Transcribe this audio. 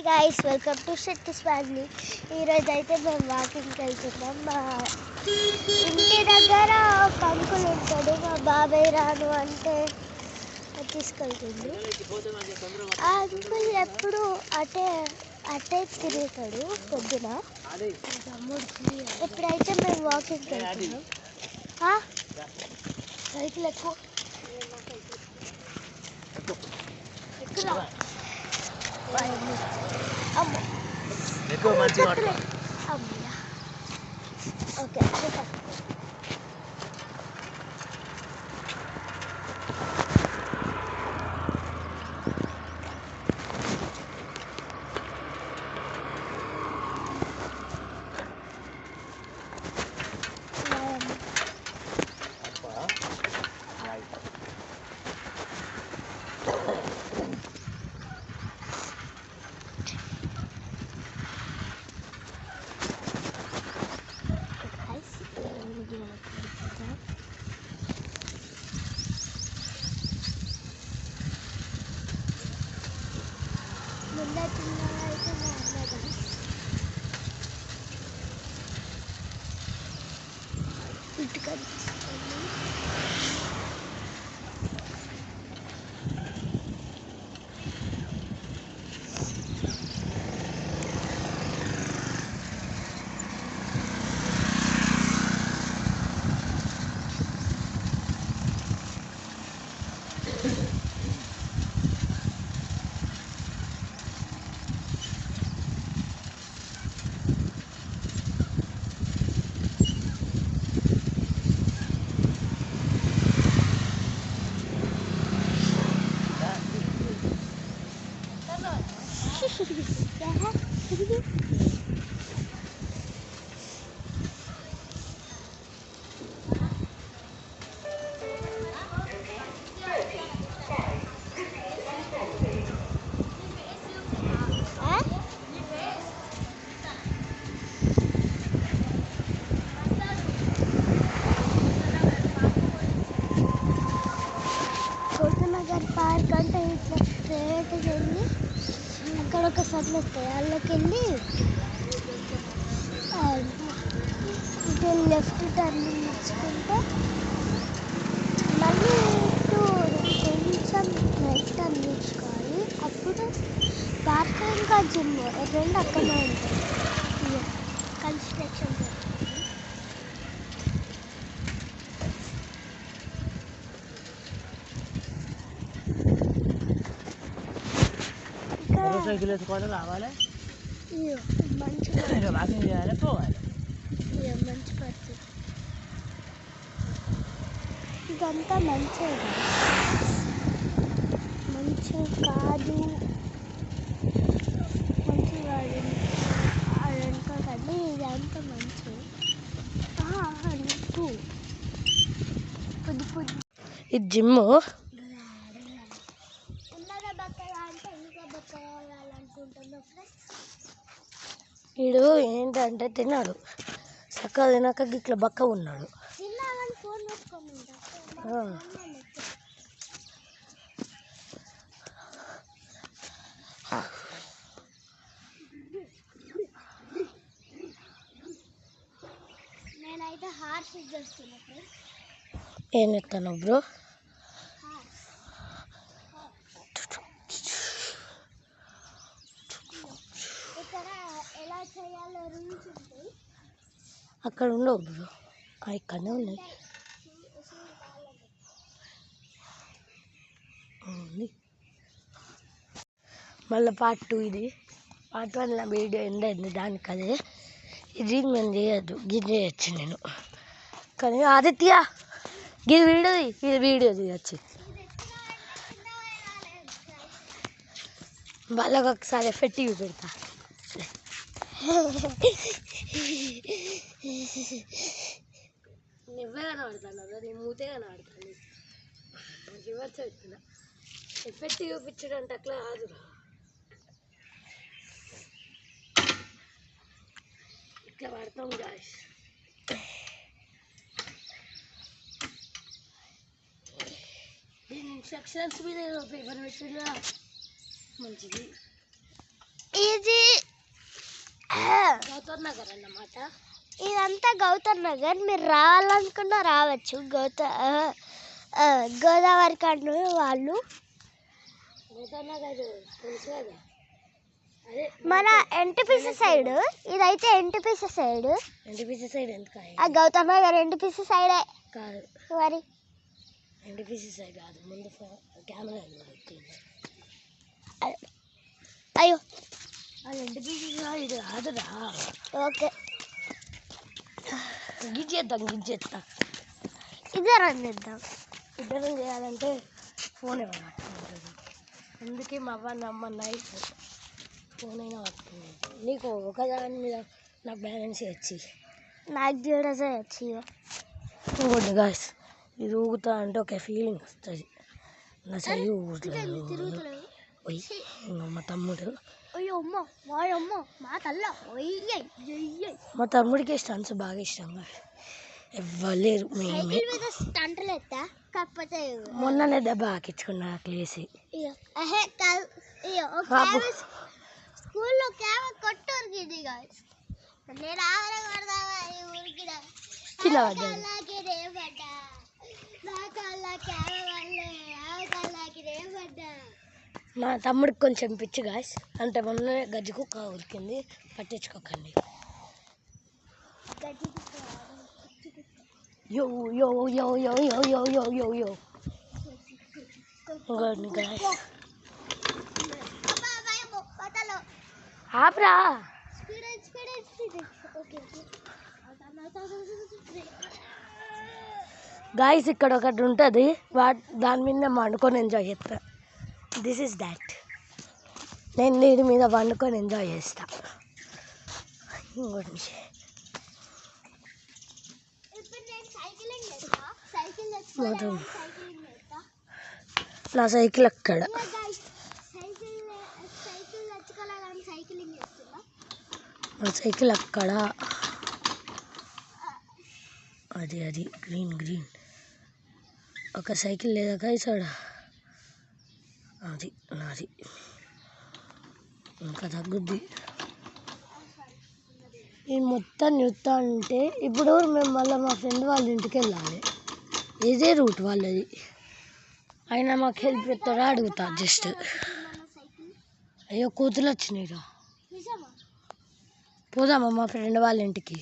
Hi guys, welcome to Shetty's family. ఈరోజు అయితే మేము వాకింగ్కి వెళ్తున్నాం. మా ఇంటి దగ్గర ఒక అంకుల్ ఉంటాడు. మా బాబాయ్ రాను అంటే తీసుకెళ్తుంది. ఆ అంకుల్ ఎప్పుడు అటే అటే తిరుగుతాడు పొద్దున. ఎప్పుడైతే మేము వాకింగ్కి వెళ్తున్నాం. సైకిల్ ఎక్కువ ఎక్కువ మంచిగా ఓకే. నగర్ పార్క్ అంటే ఇట్లా స్ట్రేట్గా వెళ్ళి అక్కడ ఒక సర్లు వస్తాయి, అందులోకి వెళ్ళి ఇటు లెఫ్ట్ టర్నింగ్ ఇచ్చుకుంటే మళ్ళీ ఇటు కొంచెం రైట్ టర్న్ ఇచ్చుకోవాలి. అప్పుడు పార్క్ ఇంకా జిమ్ రెండు అక్కడనే ఉంటాయి. కన్స్ట్రక్షన్ సైకిల్ వేసుకోవాలి, రావాలి, మంచిగా వాకింగ్ చేయాలి, పోవాలి. మంచి పరిస్థితి ఇదంతా మంచిగా కాదు, మంచిగా అనుకోకండి. ఇదంతా మంచి పొద్దు పొద్దు ఇది జిమ్. వీడు ఏంటంటే తిన్నాడు, చక్కగా తినాక ఇట్లా బక్క ఉన్నాడు. నేనైతే హార్స్ చేస్తున్నా. ఏం ఎత్తాను బ్రో? అక్కడ ఉండవు బ్రో, ఇక్కడనే ఉన్నాయి. మళ్ళీ పార్ట్ 2 ఇది. పార్ట్ 1 వీడియో ఎండ్ అయింది, దానికి అదే. ఇది మేము చేయొద్దు, గిది చేయొచ్చు నేను, కానీ ఆదిత్య ఇది వీడియో తీయచ్చు. వాళ్ళకి ఒకసారి ఎఫెక్టివ్ పెడతా. నువ్వే కనబడతాను, నీ మూతే కనబడతాను. రివర్స్ అవుతున్నా, ఎఫెక్ట్ చూపించడం అంటే అట్లా కాదు. ఇట్లా పడతాం గాయస్. దీని ఇన్స్ట్రక్షన్స్ మీద ఏదో పేపర్ పెట్టినా మంచిది. ఇది గౌతమ్ నగర్ అన్నమాట. ఇదంతా గౌతమ్ నగర్. మీరు రావాలనుకున్నా రావచ్చు. గోదావరి కన్ను వాళ్ళు గౌతమ్ నగర్ తెలుసు కదా, అదే మన ఎన్టీపీసీ సైడ్. ఇదైతే ఎన్టీపీసీ సైడ్. ఎన్టీపీసీ సైడ్ ఎందుకు? ఆ గౌతమ్ నగర్ ఎన్టీపీసీ సైడే కాదు, మరి ఎన్టీపీసీ సైడ్ కాదు. ముందు కెమెరా అయ్యో అది ఎన్టీపీసీ సైడ్ కాదురా. ఓకే గిజ్జేద్దాం. ఇద్దరం చేద్దాం. ఇద్దరం చేయాలంటే ఫోన్ ఏమైనా పట్టుకుంటుంది. అందుకే మా అవ్వ అమ్మ నైట్ ఫోన్ అయినా పట్టుకుంది. నీకు ఒకదాని మీద నాకు బ్యాలెన్స్ వచ్చి నాకు కూడా వచ్చి ఇంకోటి గాయస్, ఇది ఊగుతా అంటే ఒక ఫీలింగ్ వస్తుంది. నా సరి ఊగుతుంది. మా తమ్ముడు మా తమ్ముడికి స్టంట్స్ బాగా ఇష్టం. ఎవ్వలేరు, మేమే. మొన్ననే దెబ్బ ఆకించుకున్నా క్లేసి. స్కూల్లో కొట్టారు చిన్న పడ్డాడు. మా తమ్ముడికి కొంచెం పిచ్చి గాయస్, అంటే మొన్ననే గజ్జి కుక్క ఉరికింది, పట్టించుకోకండి. యో యో యో యో యో యో యో యో యో గాయస్, ఆపరా గాయస్. ఇక్కడ ఒకటి ఉంటుంది, దాని మీద వండుకొని ఎంజాయ్ చేస్తా. This is that. నేను నీటి మీద వండుకొని ఎంజాయ్ చేస్తా. ఇంకోటి నా సైకిల్ అక్కడ. నా సైకిల్ అక్కడ. అది గ్రీన్ ఒక సైకిల్ లేదా గాయస్ ఆడ. అది నాది, ఇంకా తగ్గుద్ది. ఈ మొత్తం చూస్తా అంటే ఇప్పుడు మేము మళ్ళీ మా ఫ్రెండ్ వాళ్ళ ఇంటికి వెళ్ళాలి. ఇదే రూట్ వాళ్ళది. అయినా మాకు హెల్ప్ చేస్తారా అడుగుతా జస్ట్. అయ్యో కూతురు వచ్చినాయిరా, పోదామా మా ఫ్రెండ్ వాళ్ళ ఇంటికి?